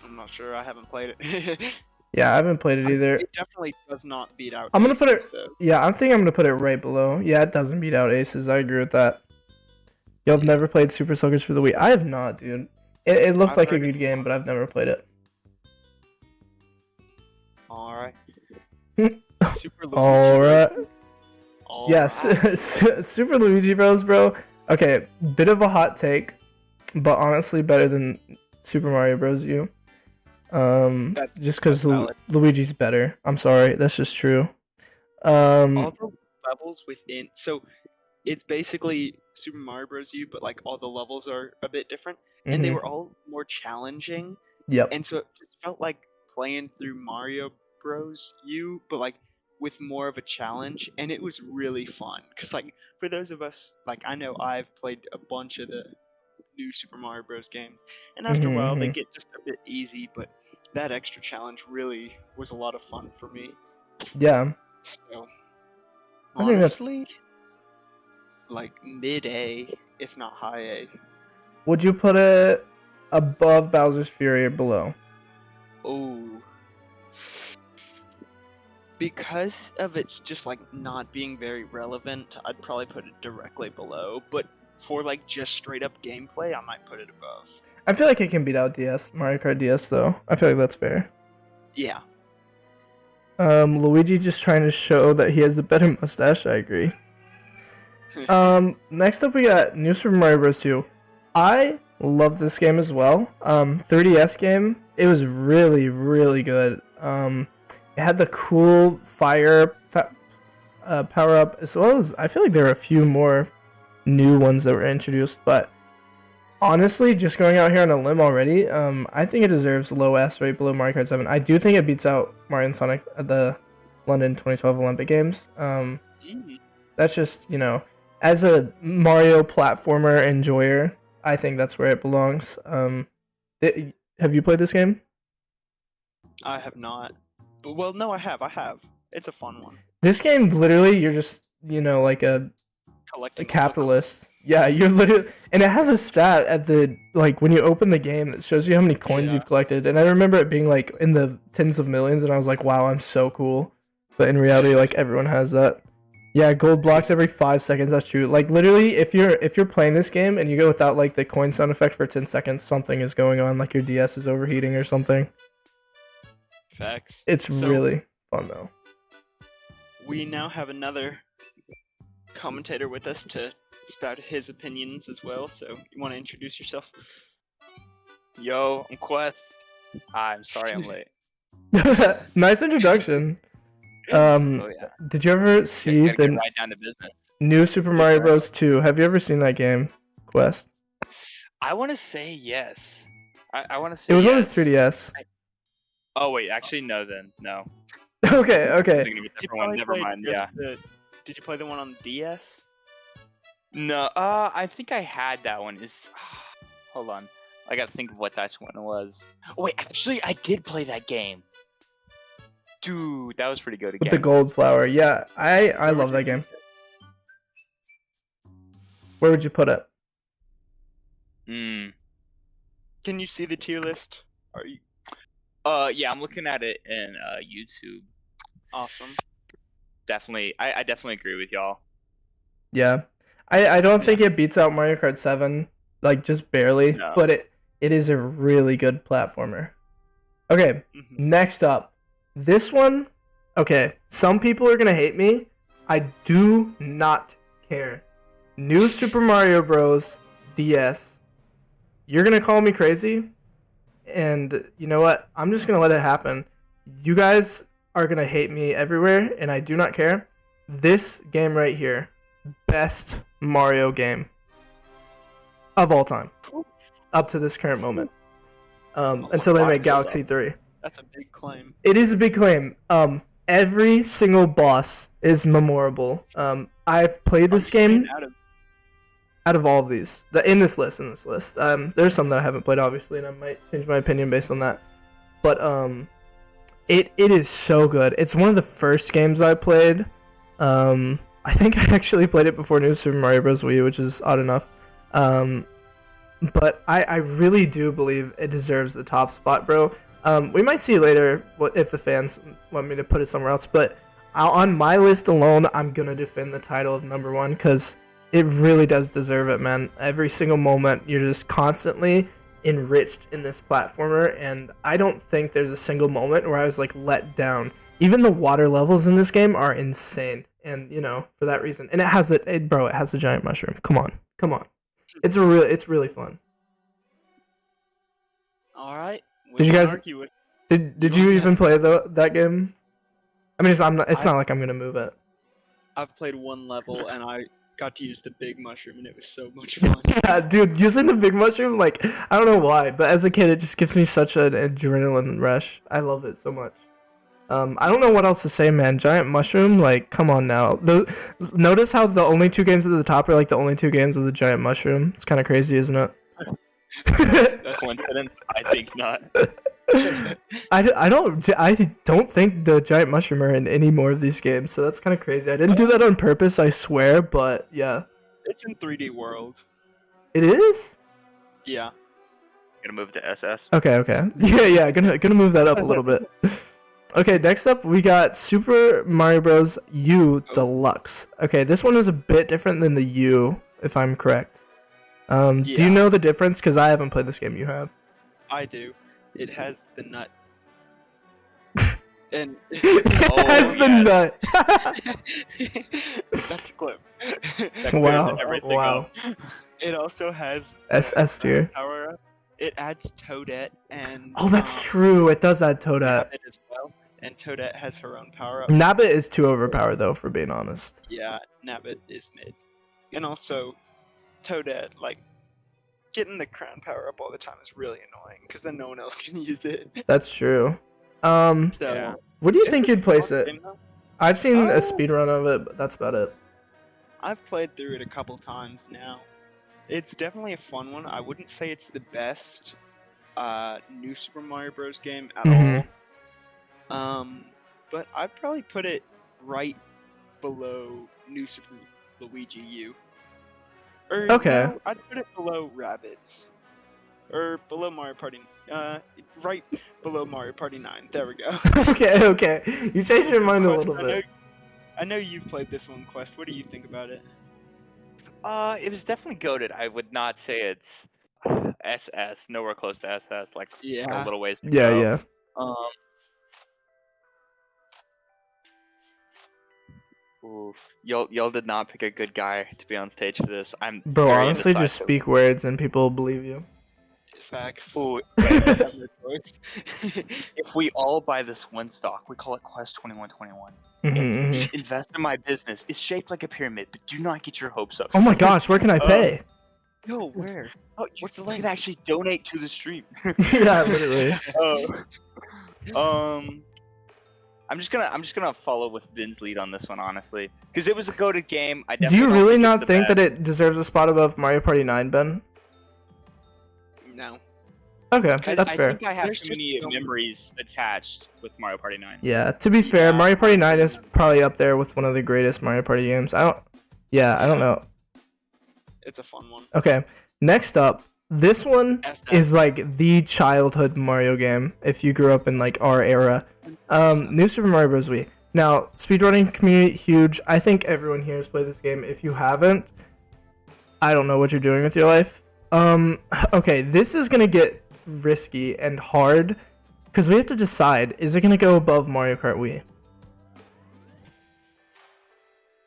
I'm not sure. I haven't played it. Yeah, I haven't played it either. It definitely does not beat out. I'm gonna put Aces, it. though. Yeah, I think I'm gonna put it right below. Yeah, it doesn't beat out Aces. I agree with that. Y'all have never played Super Soakers for the Wii? I have not, dude. It looked I've like a heard it's good game, fun. but I've never played it. All right. Super Luigi All right. Bros. All Yes, right. Super Luigi Bros, bro. Okay, bit of a hot take, but honestly better than Super Mario Bros. U. Just because valid. Luigi's better. I'm sorry, that's just true. All the levels within, so it's basically Super Mario Bros. U, but like all the levels are a bit different, and they mhm. were all more challenging, Yep. and so it just felt like playing through Mario Bros. U, but like with more of a challenge, and it was really fun. Cause like for those of us, like I know I've played a bunch of the new Super Mario Bros. Games, and after a while they Mhm. get just a bit easy, but that extra challenge really was a lot of fun for me. Yeah. So I think that's- honestly, like mid A, if not high A. Would you put it above Bowser's Fury or below? Oh. Because of its just like not being very relevant, I'd probably put it directly below. But for like just straight up gameplay, I might put it above. I feel like it can beat out DS Mario Kart DS though. I feel like that's fair. Yeah. Luigi just trying to show that he has a better mustache. I agree. Next up we got New Super Mario Bros. 2. I love this game as well. 3DS game. It was really, really good. It had the cool fire power up, as well as I feel like there are a few more new ones that were introduced. But honestly, just going out here on a limb already, I think it deserves low S right below Mario Kart 7. I do think it beats out Mario and Sonic at the London 2012 Olympic Games. That's just, as a Mario platformer enjoyer, I think that's where it belongs. Have you played this game? I have not. Well, no, I have. It's a fun one. This game, literally, you're just, like a Collecting capitalist. Yeah, you're literally, and it has a stat at the, like, when you open the game that shows you how many coins Yeah. you've collected. And I remember it being, like, in the tens of millions, and I was like, wow, I'm so cool. But in reality, like, everyone has that. Yeah, gold blocks every 5 seconds. That's true. Like literally, if you're playing this game and you go without like the coin sound effect for 10 seconds, something is going on. Like your DS is overheating or something. Facts. It's So, really fun though. we now have another commentator with us to spout his opinions as well. So you want to introduce yourself? Yo, I'm Quest. I'm sorry I'm late. Nice introduction. Oh yeah. Did you ever see Gotta get the right down to business. new Super Mario Bros. 2? Have you ever seen that game, Quest? I want to say yes. I want to say It was on the yes. 3DS. Oh wait, actually no. Then no. Okay. I'm Okay. thinking of a You different one. probably Never played mind. just Yeah. Did you play the one on the DS? No. I think I had that one. Hold on. I gotta think of what that one was. Oh wait, actually I did play that game. Dude, that was pretty good again. With the gold flower. Yeah, I love that game. Where would you put it? Mm. Can you see the tier list? Are you Yeah, I'm looking at it in YouTube. awesome? Definitely, I definitely agree with y'all. Yeah. I don't think it beats out Mario Kart 7. like just barely, No. but it is a really good platformer. Okay, Mhm. next up, this one. Okay, some people are gonna hate me. I do not care. New Super Mario Bros. DS. You're gonna call me crazy, and you know what? I'm just gonna let it happen. You guys are gonna hate me everywhere, and I do not care. This game right here, best Mario game of all time, up to this current moment. Until they make Galaxy 3. That's a big claim. It is a big claim. Every single boss is memorable. I've played this game out of all of these. In this list. There's some that I haven't played, obviously, and I might change my opinion based on that. But it is so good. It's one of the first games I played. I think I actually played it before New Super Mario Bros. Wii, which is odd enough. But I really do believe it deserves the top spot, bro. We might see later if the fans want me to put it somewhere else, but on my list alone, I'm gonna defend the title of number one because it really does deserve it, man. Every single moment, you're just constantly enriched in this platformer, and I don't think there's a single moment where I was like let down. Even the water levels in this game are insane, and you know, for that reason. And it has it has a giant mushroom. Come on. It's really fun. All right. Did you guys- argue with? Did you even play that game? I mean, it's not like I'm gonna move it. I've played one level and I got to use the big mushroom and it was so much fun. Yeah, dude, using the big mushroom, like, I don't know why, but as a kid, it just gives me such an adrenaline rush. I love it so much. I don't know what else to say, man. Giant mushroom, like, come on now. Notice how the only two games at the top are like the only two games with a giant mushroom. It's kind of crazy, isn't it? That's coincidence? I think not. I don't think the giant mushroom are in any more of these games, so that's kind of crazy. I didn't do that on purpose, I swear, but yeah. It's in 3D World. It is? Yeah. Gonna move to SS. Okay. Yeah, gonna move that up a little bit. Okay, next up we got Super Mario Bros. U Deluxe. Okay, this one is a bit different than the U, if I'm correct. Do you Yeah. know the difference? Because I haven't played this game. You have. I do. It has the nut. And It has the yeah. nut. that's a clip. That Wow, clears everything wow. up. It also has S tier. power up. It adds Toadette and Oh, that's true. It does add Toadette. Nabbit as well. And Toadette has her own power up. Nabbit is too overpowered, though, for being honest. Yeah, Nabbit is mid. And also Toadette, like getting the crown power up all the time is really annoying because then no one else can use it. That's true. So Yeah. Where do you it's think a you'd place strong it? game, though. I've seen Oh. a speedrun of it, but that's about it. I've played through it a couple times now. It's definitely a fun one. I wouldn't say it's the best new Super Mario Bros. Game at Mhm. all. But I'd probably put it right below New Super Luigi U. Or, Okay. no, I'd put it below Rabbids. Or below Mario Party. Right below Mario Party 9. There we go. Okay. You changed your mind a Quest, little bit. I know you've played this one, Quest. What do you think about it? It was definitely goated. I would not say it's SS. Nowhere close to SS. Like a Yeah. little ways to Yeah, go. yeah. Oof. Y'all did not pick a good guy to be on stage for this. I'm Bro, very honestly, just indecisive. speak words and people will believe you. Facts. Ooh, I have no choice. if we all buy this one stock, we call it Quest 2121. Mhm. Invest in my business. It's shaped like a pyramid, but do not get your hopes up. Oh my gosh, where can I pay? Yo, where? Oh, what's the link? You can actually donate to the stream. Yeah, literally. I'm just gonna follow with Vin's lead on this one, honestly, because it was a goated game. I Do definitely you don't really it's not the think best. that it deserves a spot above Mario Party 9, Ben? No. Okay, that's I fair. think I have There's too just many so- memories attached with Mario Party 9. Yeah, to be fair, Yeah. Mario Party 9 is probably up there with one of the greatest Mario Party games. I don't know. It's a fun one. Okay, next up, this one SF. is like the childhood Mario game if you grew up in like our era. New Super Mario Bros. Wii. Now, speedrunning community huge. I think everyone here has played this game. If you haven't, I don't know what you're doing with your life. Okay, this is gonna get risky and hard because we have to decide: is it gonna go above Mario Kart Wii?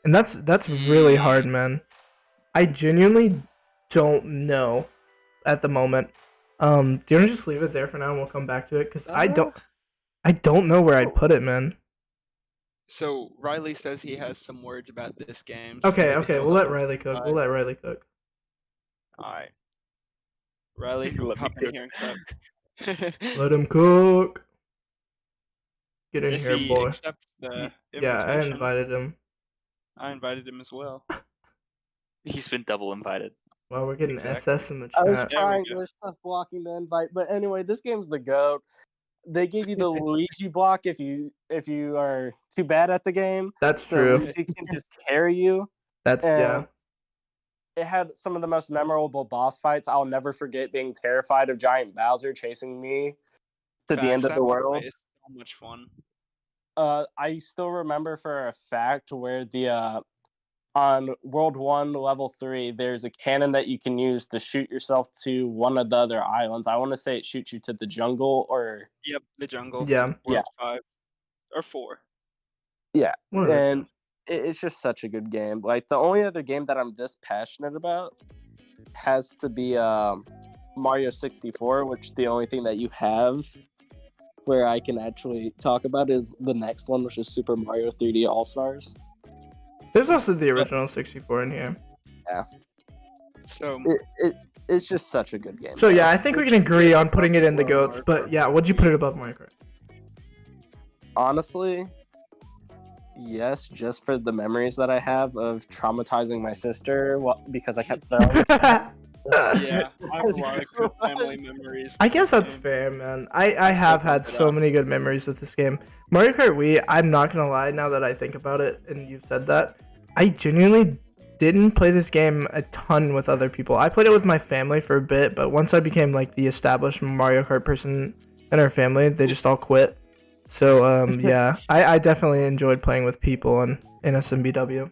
And that's really hard, man. I genuinely don't know at the moment. Do you want to just leave it there for now and we'll come back to it? Because I don't know where I'd put it, man. So Riley says he has some words about this game. Okay, maybe okay, he'll we'll let help us Riley cook. decide. We'll let Riley cook. Alright. Riley, Let me hop in cook. here and cook. Let him cook. Get in If here, he boy. accepts the Yeah, I invitation, invited him. I invited him as well. He's been double invited. Wow, we're getting Exactly. SS in the I was chat. There we trying go. to stop blocking the invite, but anyway, this game's the GOAT. They give you the Luigi block if you are too bad at the game. That's So true. Luigi can just carry you. That's yeah. And it had some of the most memorable boss fights. I'll never forget being terrified of Giant Bowser chasing me to the end Facts, of the that boss world. fight is so much fun. I still remember for a fact where the on World 1 Level 3, there's a cannon that you can use to shoot yourself to one of the other islands. I want to say it shoots you to the jungle or Yep, the jungle. Yeah. World 5 or 4. yeah, One of the and it's just such a good game. Like the only other game that I'm this passionate about has to be Mario 64, which the only thing that you have where I can actually talk about is the next one, which is Super Mario 3D All Stars. There's also the original 64 in here. So It's just such a good game. So though. yeah, I think we can agree on putting it in the goats. But yeah, would you put it above Mario Kart? Honestly, yes, just for the memories that I have of traumatizing my sister because I kept failing. yeah, I have a lot of good family memories. I guess with that's this game. fair, man. I have had bump it so up. many good memories with this game. Mario Kart Wii, I'm not gonna lie, now that I think about it and you've said that, I genuinely didn't play this game a ton with other people. I played it with my family for a bit, but once I became like the established Mario Kart person in our family, they just all quit. So yeah, I definitely enjoyed playing with people in SMBW.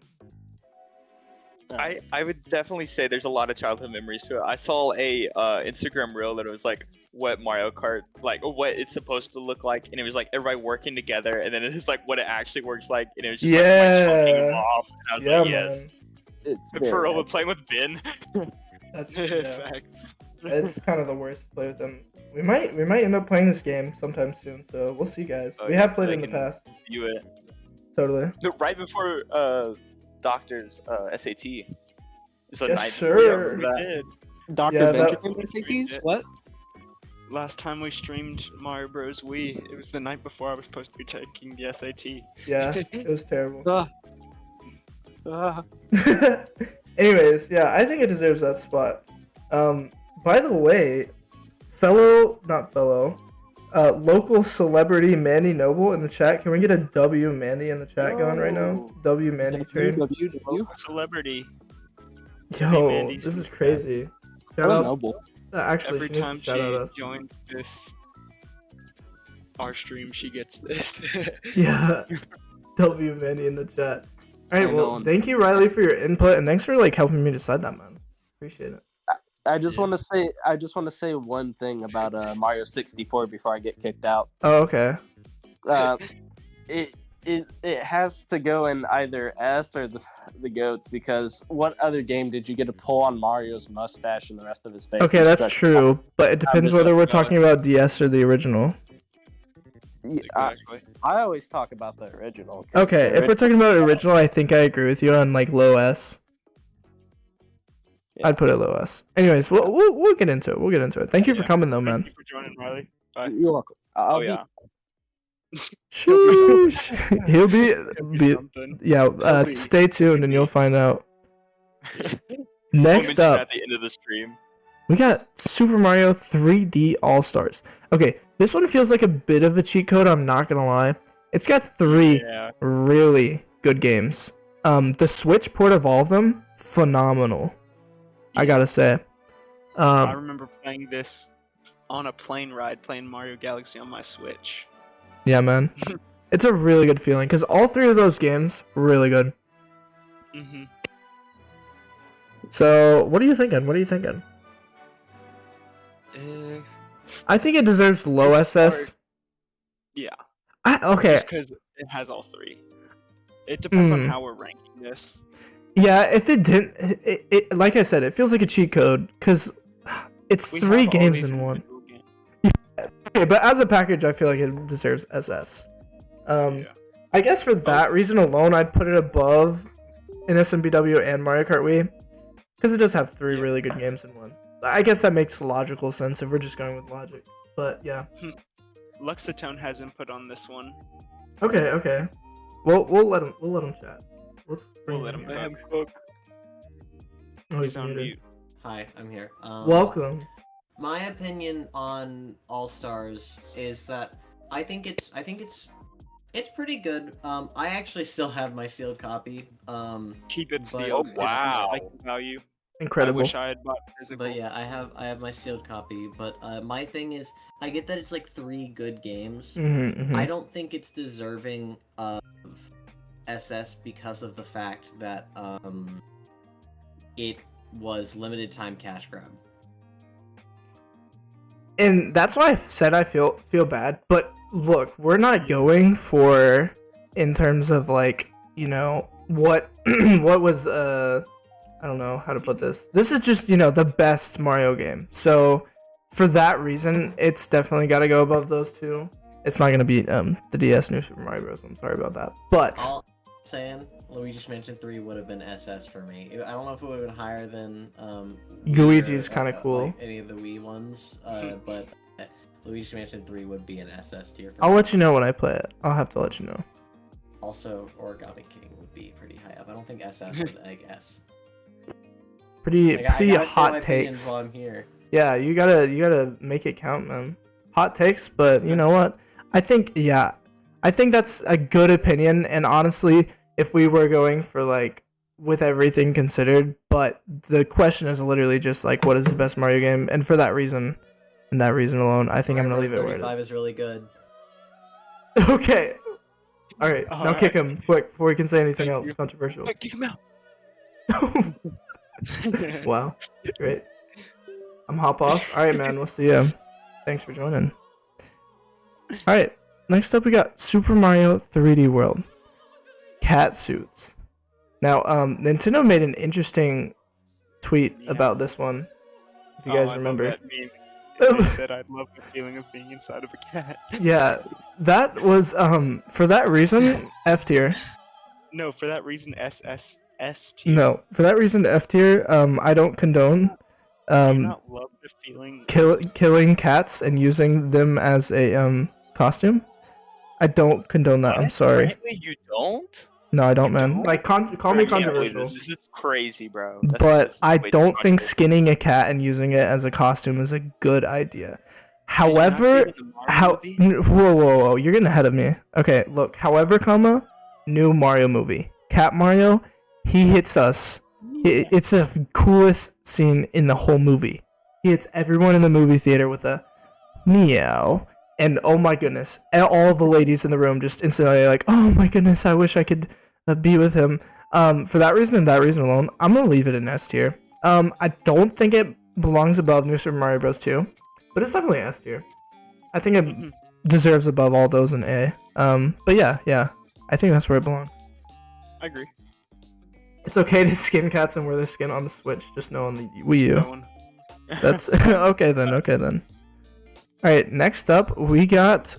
I would definitely say there's a lot of childhood memories to it. I saw a Instagram reel that was like what Mario Kart, like what it's supposed to look like, and it was like everybody working together, and then it's just like what it actually works like, and it was just like chunking them Yeah. off, and I was Yeah, like, yes. man. It's For very real, epic. playing with Ben. That's yeah. Facts. It's kind of the worst to play with them. We might end up playing this game sometime soon, so we'll see, guys. Oh, We yeah, have played I it in the can- past. You it. Totally. No, right before Doctor's SAT. It's the Yes, night sir. before, We remember that? did. Dr. Yeah, that- Benjamin SATs? What? Last time we streamed Mario Bros. Wii, it was the night before I was supposed to be taking the SAT. Yeah, it was terrible. Uh, Anyways, yeah, I think it deserves that spot. By the way, local celebrity Mandy Noble in the chat. Can we get a W Mandy in the chat going right now? W Mandy train. WWW. Celebrity. Yo, Mandy's this in is the chat. crazy. Shout So out. noble. Actually, Every she needs time to shout out she us. joins our stream, she gets this. Yeah. W Mandy in the chat. All right, I well, know. thank you, Riley, for your input, and thanks for like helping me decide that, man. Appreciate it. I just Yeah. want to say one thing about Mario 64 before I get kicked out. Oh, okay. It has to go in either S or the goats, because what other game did you get to pull on Mario's mustache and the rest of his face? Okay, and that's stretch true, but it depends just whether we're about- talking about DS or the original. Exactly. I always talk about the original. 'cause Okay, the if we're talking about original, I think I agree with you on like low S. Yeah. I'd put it low S. Anyways, we'll get into it. We'll get into it. Thank you for Yeah. coming though, Thank man. you for joining, Riley. Bye. You're welcome. I'll Oh be- yeah. Shoosh. He'll be Something. yeah. He'll be- Stay tuned and you'll find out. We'll Next mention up, at the end of the stream. we got Super Mario 3D All Stars. Okay, this one feels like a bit of a cheat code. I'm not gonna lie. It's got 3 Yeah. really good games. The Switch port of all of them, phenomenal. I gotta say. I remember playing this on a plane ride, playing Mario Galaxy on my Switch. Yeah, man. It's a really good feeling because all 3 of those games were really good. Mm-hmm. So, what are you thinking? What are you thinking? I think it deserves low SS. Yeah, Okay. just because it has all three. It depends on how we're ranking this. Yeah, if it didn't, it like I said, it feels like a cheat code because it's We 3 have all games these in one. individual games. Okay, but as a package, I feel like it deserves SS. Yeah. I guess for that reason alone, I'd put it above NSMBW and Mario Kart Wii because it does have 3 really good games in one. I guess that makes logical sense if we're just going with logic. But yeah. Luxatone has input on this one. Okay. We'll let him chat. Let's bring We'll him let in. him cook. Oh, He's on muted. mute. Hi, I'm here. Welcome. My opinion on All Stars is that I think it's pretty good. I actually still have my sealed copy. Keep it But- sealed. Wow. It's recycling value. Incredible. I wish I had bought physical. But yeah, I have my sealed copy. But my thing is, I get that it's like 3 good games. Mm-hmm. I don't think it's deserving of SS because of the fact that it was limited time cash grab. And that's why I said I feel bad. But look, we're not going for in terms of like, you know, what what was I don't know how to put this. This is just, you know, the best Mario game. So for that reason, it's definitely got to go above those two. It's not gonna beat the DS New Super Mario Bros. I'm sorry about that. But All I'm saying, Luigi's Mansion 3 would have been SS for me. I don't know if it would have been higher than Luigi's or, kind of cool. like any of the Wii ones, but Luigi's Mansion 3 would be an SS tier for I'll me. let you know when I play it. I'll have to let you know. Also, Origami King would be pretty high up. I don't think SS would egg S. Pretty Like, I gotta say my hot opinions takes. while I'm here. Yeah, you gotta make it count, man. Hot takes, but you know what? I think that's a good opinion. And honestly, if we were going for like with everything considered, but the question is literally just like, what is the best Mario game? And for that reason, and that reason alone, I think I'm gonna leave it where it 35 is really good. is. Okay. All right. Now Alright. kick him quick before we can say anything Thank else you. controversial. Quick, kick him out. Wow. Great. I'm hop off. All right, man. We'll see ya. Thanks for joining. All right. Next up, we got Super Mario 3D World. Cat suits. Now, Nintendo made an interesting tweet Yeah. about this one. If you Oh, guys I love remember. that meme. They said I'd love the feeling of being inside of a cat. Yeah, that was for that reason F tier. No, for that reason, S tier. No, for that reason F tier. I don't condone Do you not love the feeling? killing cats and using them as a costume. I don't condone that. I'm sorry. Apparently you don't? No, I don't, You man. don't? Like, call me I can't believe controversial. This is crazy, bro. But I way too don't think controversial. skinning a cat and using it as a costume is a good idea. Did you not see However, it in the Mario movie? whoa, you're getting ahead of me. Okay, look. However, new Mario movie, Cat Mario, he hits us. It's the coolest scene in the whole movie. He hits everyone in the movie theater with a meow. And oh my goodness, all the ladies in the room just instantly like, oh my goodness, I wish I could be with him. For that reason and that reason alone, I'm gonna leave it in S tier. I don't think it belongs above New Super Mario Bros. 2, but it's definitely S tier. I think it deserves above all those in A. But yeah, I think that's where it belongs. I agree. It's okay to skin cats and wear their skin on the Switch, just no on the Wii U. No one. That's okay then. All right, next up we got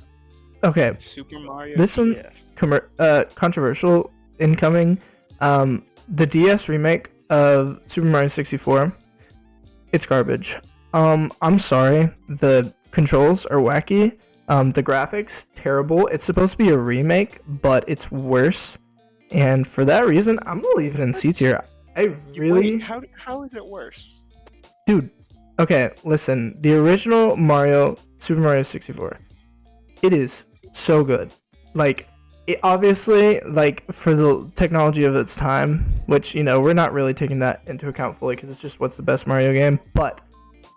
Super Mario. This one- DS. controversial incoming. The DS remake of Super Mario 64. It's garbage. I'm sorry. The controls are wacky. The graphics terrible. It's supposed to be a remake, but it's worse. And for that reason, I'm gonna leave it in C tier. I really, Wait, how is it worse? dude. Okay, listen. The original Super Mario 64. It is so good. Like, it obviously, like, for the technology of its time, which, you know, we're not really taking that into account fully because it's just what's the best Mario game. But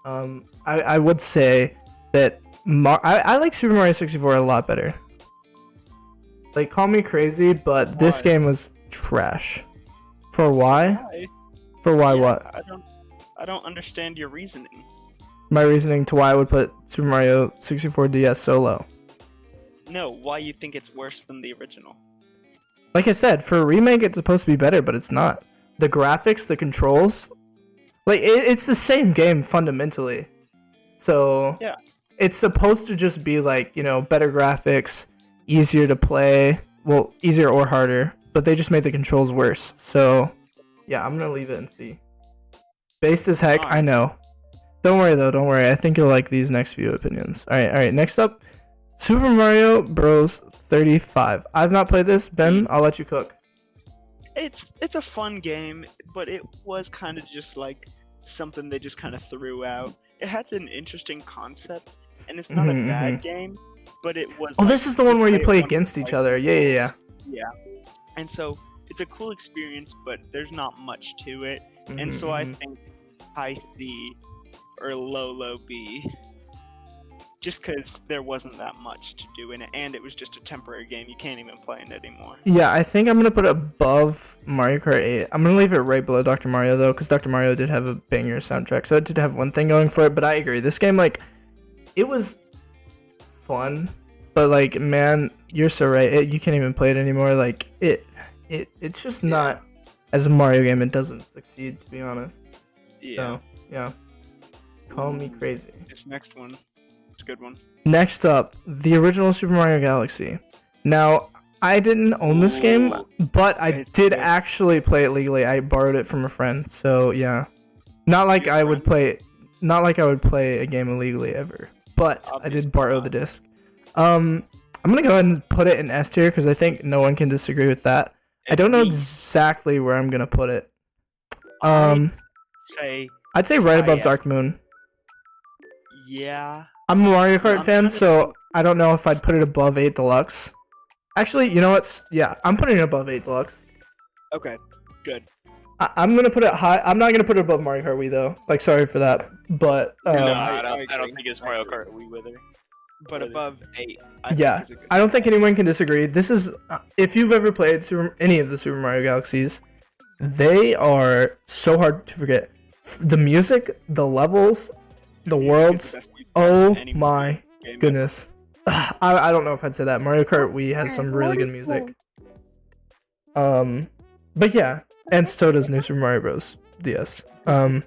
I would say that I like Super Mario 64 a lot better. Like, call me crazy, but this Why? game was trash. For why? Why? For why Yeah, what? I don't understand your reasoning. my reasoning to why I would put Super Mario 64 DS so low. No, why you think it's worse than the original? Like I said, for a remake, it's supposed to be better, but it's not. The graphics, the controls, like it's the same game fundamentally. So Yeah. it's supposed to just be like, you know, better graphics, easier to play. Well, easier or harder, but they just made the controls worse. So yeah, I'm gonna leave it and see. Based as heck, I know. Don't worry though, don't worry. I think you'll like these next few opinions. All right. Next up, Super Mario Bros. 35. I've not played this. Ben, I'll let you cook. It's a fun game, but it was kind of just like something they just kind of threw out. It had an interesting concept, and it's not a bad game, but it was. Oh, like, this is the one where you play it against each twice. other. Yeah. Yeah, and so it's a cool experience, but there's not much to it, and so Mhm, I mhm. think high C or low B. Just because there wasn't that much to do in it, and it was just a temporary game. You can't even play it anymore. Yeah, I think I'm gonna put it above Mario Kart 8. I'm gonna leave it right below Dr. Mario though, because Dr. Mario did have a banger soundtrack, so it did have one thing going for it. But I agree, this game, like, it was fun, but like, man, you're so right. You can't even play it anymore. Like, it's just not as a Mario game. It doesn't succeed, to be honest. Yeah. So yeah, call me crazy. This next one, it's a good one. Next up, the original Super Mario Galaxy. Now, I didn't own this game, but I It's did good. actually play it legally. I borrowed it from a friend, so yeah. Not like Your I would friend? play a game illegally ever, but I Obviously did borrow not. the disc. I'm gonna go ahead and put it in S tier because I think no one can disagree with that. I don't know Agreed. exactly where I'm gonna put it. I'd say I'd say right above IS. Dark Moon. yeah. I'm a Mario Kart I'm fan, trying to so think. I don't know if I'd put it above 8 Deluxe. Actually, you know what? Yeah, I'm putting it above 8 Deluxe. Okay, good. I'm gonna put it high. I'm not gonna put it above Mario Kart Wii though. Like, sorry for that, but No, No, I I don't agree. think it's I Mario agree. Kart Wii with it. But Really? above 8, Yeah, think is a good I don't think anyone can disagree. This is if you've ever played any of the Super Mario Galaxies, they are so hard to forget. The music, the levels, the music is worlds. the best music Oh in any my game. goodness. I don't know if I'd say that. Mario Kart Wii has some really good music. But yeah, and so does New Super Mario Bros. DS. But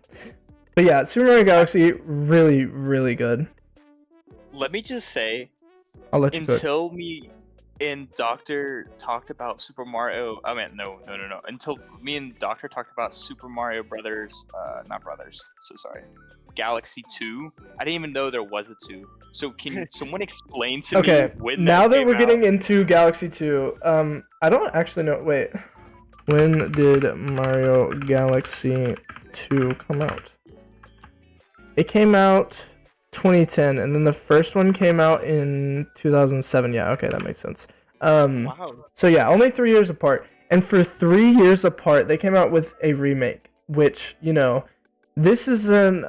yeah, Super Mario Galaxy really, really good. Let me just say, I'll let you cook. until me and Doctor talked about Super Mario, no. Until me and Doctor talked about Super Mario Brothers, not Brothers, so sorry, Galaxy 2. I didn't even know there was a 2. So can someone explain to Okay, me when now that came we're out? getting into Galaxy 2, I don't actually know. Wait, when did Mario Galaxy 2 come out? It came out 2010, and then the first one came out in 2007. Yeah, okay, that makes sense. Wow. So yeah, only 3 years apart. And for 3 years apart, they came out with a remake, which, you know, this is an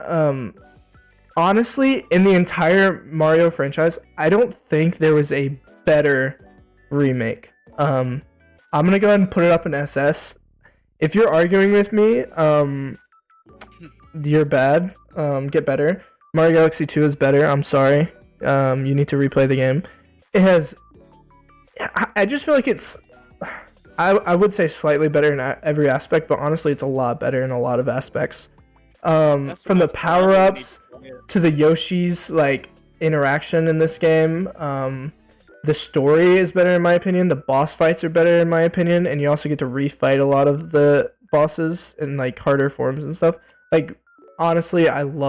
honestly, in the entire Mario franchise, I don't think there was a better remake. I'm gonna go ahead and put it up in SS. If you're arguing with me, you're bad. Get better. Mario Galaxy 2 is better. I'm sorry. You need to replay the game. It has. I just feel like it's. I would say slightly better in every aspect, but honestly, it's a lot better in a lot of aspects. That's From what the I really need power-ups to play it. to the Yoshi's like interaction in this game. The story is better in my opinion. The boss fights are better in my opinion, and you also get to refight a lot of the bosses in like harder forms and stuff. Like honestly, I love